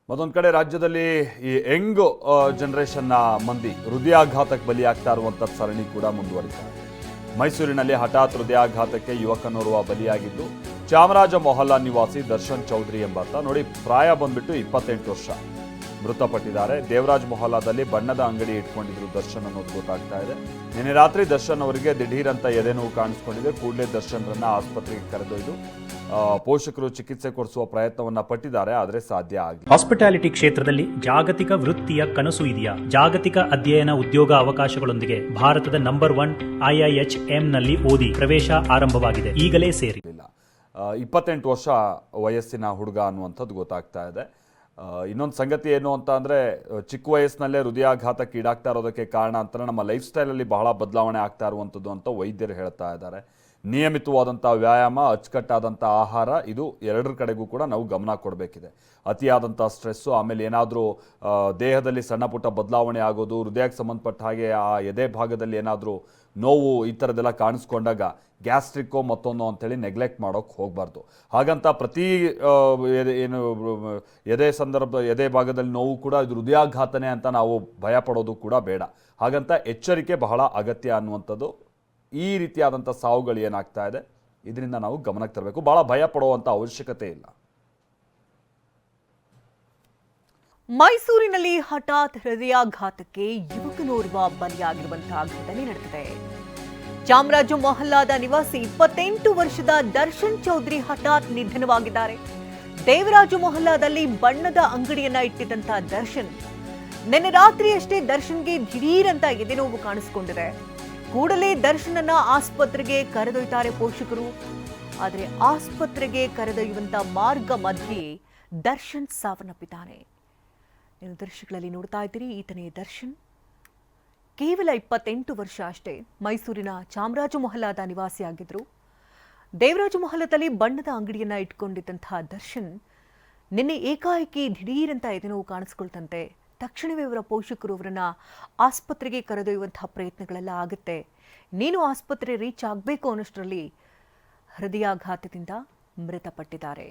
ಮತ್ತೊಂದು ಕಡೆ ರಾಜ್ಯದಲ್ಲಿ ಈ ಯಂಗ್ ಜನರೇಷನ್ನ ಮಂದಿ ಹೃದಯಾಘಾತಕ್ಕೆ ಬಲಿಯಾಗ್ತಾ ಇರುವಂಥ ಸರಣಿ ಕೂಡ ಮುಂದುವರಿತಾರೆ. ಮೈಸೂರಿನಲ್ಲಿ ಹಠಾತ್ ಹೃದಯಾಘಾತಕ್ಕೆ ಯುವಕನೋರ್ವ ಬಲಿಯಾಗಿದ್ದು ಚಾಮರಾಜ ಮೊಹಲ್ಲಾ ನಿವಾಸಿ ದರ್ಶನ್ ಚೌಧರಿ ಎಂಬಾತ. ನೋಡಿ, ಪ್ರಾಯ ಬಂದ್ಬಿಟ್ಟು 28 ವರ್ಷ. ಮೃತಪಟ್ಟಿದ್ದಾರೆ. ದೇವರಾಜ್ ಮೊಹಲ್ಲಾದಲ್ಲಿ ಬಣ್ಣದ ಅಂಗಡಿ ಇಟ್ಕೊಂಡಿದ್ರು ದರ್ಶನ್ ಅನ್ನೋದು ಗೊತ್ತಾಗ್ತಾ ಇದೆ. ನಿನ್ನೆ ರಾತ್ರಿ ದರ್ಶನ್ ಅವರಿಗೆ ದಿಢೀರ್ ಅಂತ ಎದೆನೋವು ಕಾಣಿಸ್ಕೊಂಡಿದೆ. ಕೂಡಲೇ ದರ್ಶನ್ರನ್ನ ಆಸ್ಪತ್ರೆಗೆ ಕರೆದೊಯ್ದು ಪೋಷಕರು ಚಿಕಿತ್ಸೆ ಕೊಡಿಸುವ ಪ್ರಯತ್ನವನ್ನ ಪಟ್ಟಿದ್ದಾರೆ, ಆದರೆ ಸಾಧ್ಯ ಆಗಿಲ್ಲ. ಹಾಸ್ಪಿಟಾಲಿಟಿ ಕ್ಷೇತ್ರದಲ್ಲಿ ಜಾಗತಿಕ ವೃತ್ತಿಯ ಕನಸು ಇದೆಯಾ? ಜಾಗತಿಕ ಅಧ್ಯಯನ ಉದ್ಯೋಗ ಅವಕಾಶಗಳೊಂದಿಗೆ ಭಾರತದ ನಂಬರ್ 1 IIHM ನಲ್ಲಿ ಓದಿ ಪ್ರವೇಶ ಆರಂಭವಾಗಿದೆ. ಈಗಲೇ ಸೇರಿ. 28 ವರ್ಷ ವಯಸ್ಸಿನ ಹುಡುಗ ಅನ್ನುವಂಥದ್ದು ಗೊತ್ತಾಗ್ತಾ ಇದೆ. ಇನ್ನೊಂದು ಸಂಗತಿ ಏನು ಅಂತ ಅಂದರೆ, ಚಿಕ್ಕ ವಯಸ್ಸಿನಲ್ಲೇ ಹೃದಯಾಘಾತಕ್ಕೆ ಈಡಾಗ್ತಾ ಇರೋದಕ್ಕೆ ಕಾರಣ ಅಂತ ನಮ್ಮ ಲೈಫ್ ಸ್ಟೈಲಲ್ಲಿ ಬಹಳ ಬದಲಾವಣೆ ಆಗ್ತಾ ಇರುವಂಥದ್ದು ಅಂತ ವೈದ್ಯರು ಹೇಳ್ತಾ ಇದ್ದಾರೆ. ನಿಯಮಿತವಾದಂಥ ವ್ಯಾಯಾಮ, ಅಚ್ಚುಕಟ್ಟಾದಂಥ ಆಹಾರ, ಇದು ಎರಡರ ಕಡೆಗೂ ಕೂಡ ನಾವು ಗಮನ ಕೊಡಬೇಕಿದೆ. ಅತಿಯಾದಂಥ ಸ್ಟ್ರೆಸ್ಸು, ಆಮೇಲೆ ಏನಾದರೂ ದೇಹದಲ್ಲಿ ಸಣ್ಣ ಪುಟ್ಟ ಬದಲಾವಣೆ ಆಗೋದು, ಹೃದಯಕ್ಕೆ ಸಂಬಂಧಪಟ್ಟ ಹಾಗೆ ಆ ಎದೆ ಭಾಗದಲ್ಲಿ ಏನಾದರೂ ನೋವು ಈ ಥರದ್ದೆಲ್ಲ ಕಾಣಿಸ್ಕೊಂಡಾಗ ಗ್ಯಾಸ್ಟ್ರಿಕ್ಕೋ ಮತ್ತೊಂದು ಅಂಥೇಳಿ ನೆಗ್ಲೆಕ್ಟ್ ಮಾಡೋಕ್ಕೆ ಹೋಗಬಾರ್ದು. ಹಾಗಂತ ಪ್ರತಿ ಏನು ಎದೆ ಭಾಗದಲ್ಲಿ ನೋವು ಕೂಡ ಇದು ಹೃದಯಾಘಾತನೆ ಅಂತ ನಾವು ಭಯ ಪಡೋದು ಕೂಡ ಬೇಡ. ಹಾಗಂತ ಎಚ್ಚರಿಕೆ ಬಹಳ ಅಗತ್ಯ ಅನ್ನುವಂಥದ್ದು. ಈ ರೀತಿಯಾದಂಥ ಸಾವುಗಳು ಏನಾಗ್ತಾ ಇದೆ ಇದರಿಂದ ನಾವು ಗಮನಕ್ಕೆ ತರಬೇಕು. ಬಹಳ ಭಯ ಪಡುವಂಥ ಅವಶ್ಯಕತೆ ಇಲ್ಲ. ಮೈಸೂರಿನಲ್ಲಿ ಹಠಾತ್ ಹೃದಯಾಘಾತಕ್ಕೆ ಯುವಕನೋರ್ವ ಬಲಿಯಾಗಿರುವಂತಹ ಘಟನೆ ನಡೆದಿದೆ. ಚಾಮರಾಜ ಮೊಹಲ್ಲಾದ ನಿವಾಸಿ 28 ವರ್ಷದ ದರ್ಶನ್ ಚೌಧರಿ ಹಠಾತ್ ನಿಧನವಾಗಿದ್ದಾರೆ. ದೇವರಾಜ ಮೊಹಲ್ಲಾದಲ್ಲಿ ಬಣ್ಣದ ಅಂಗಡಿಯನ್ನ ಇಟ್ಟಿದ್ದಂತಹ ದರ್ಶನ್ ನಿನ್ನೆ ರಾತ್ರಿಯಷ್ಟೇ ದರ್ಶನ್ಗೆ ದಿಢೀರ್ ಅಂತ ಎದೆನೋವು ಕಾಣಿಸಿಕೊಂಡಿದೆ. ಕೂಡಲೇ ದರ್ಶನನ್ನ ಆಸ್ಪತ್ರೆಗೆ ಕರೆದೊಯ್ತಾರೆ ಪೋಷಕರು. ಆದರೆ ಆಸ್ಪತ್ರೆಗೆ ಕರೆದೊಯ್ಯುವಂತ ಮಾರ್ಗ ಮಧ್ಯೆ ದರ್ಶನ್ ಸಾವನ್ನಪ್ಪಿದ್ದಾನೆ. ನೀವು ದೃಶ್ಯಗಳಲ್ಲಿ ನೋಡ್ತಾ ಇದ್ದೀರಿ, ಈತನೇ ದರ್ಶನ್. ಕೇವಲ 28 ವರ್ಷ ಅಷ್ಟೇ. ಮೈಸೂರಿನ ಚಾಮರಾಜ ಮೊಹಲ್ಲಾದ ನಿವಾಸಿಯಾಗಿದ್ರು. ದೇವರಾಜ ಮೊಹಲ್ಲಾದಲ್ಲಿ ಬಣ್ಣದ ಅಂಗಡಿಯನ್ನ ಇಟ್ಕೊಂಡಿದ್ದಂತಹ ದರ್ಶನ್ ನಿನ್ನೆ ಏಕಾಏಕಿ ದಿಢೀರ್ ಅಂತ ಎದೆನೋವು ಕಾಣಿಸ್ಕೊಳ್ತಂತೆ. ತಕ್ಷಣವೇ ಇವರ ಪೋಷಕರು ಅವರನ್ನ ಆಸ್ಪತ್ರೆಗೆ ಕರೆದೊಯ್ಯುವಂತಹ ಪ್ರಯತ್ನಗಳೆಲ್ಲ ಆಗುತ್ತೆ. ನೀನು ಆಸ್ಪತ್ರೆ ರೀಚ್ ಆಗಬೇಕು ಅನ್ನೋಷ್ಟರಲ್ಲಿ ಹೃದಯಾಘಾತದಿಂದ ಮೃತಪಟ್ಟಿದ್ದಾರೆ.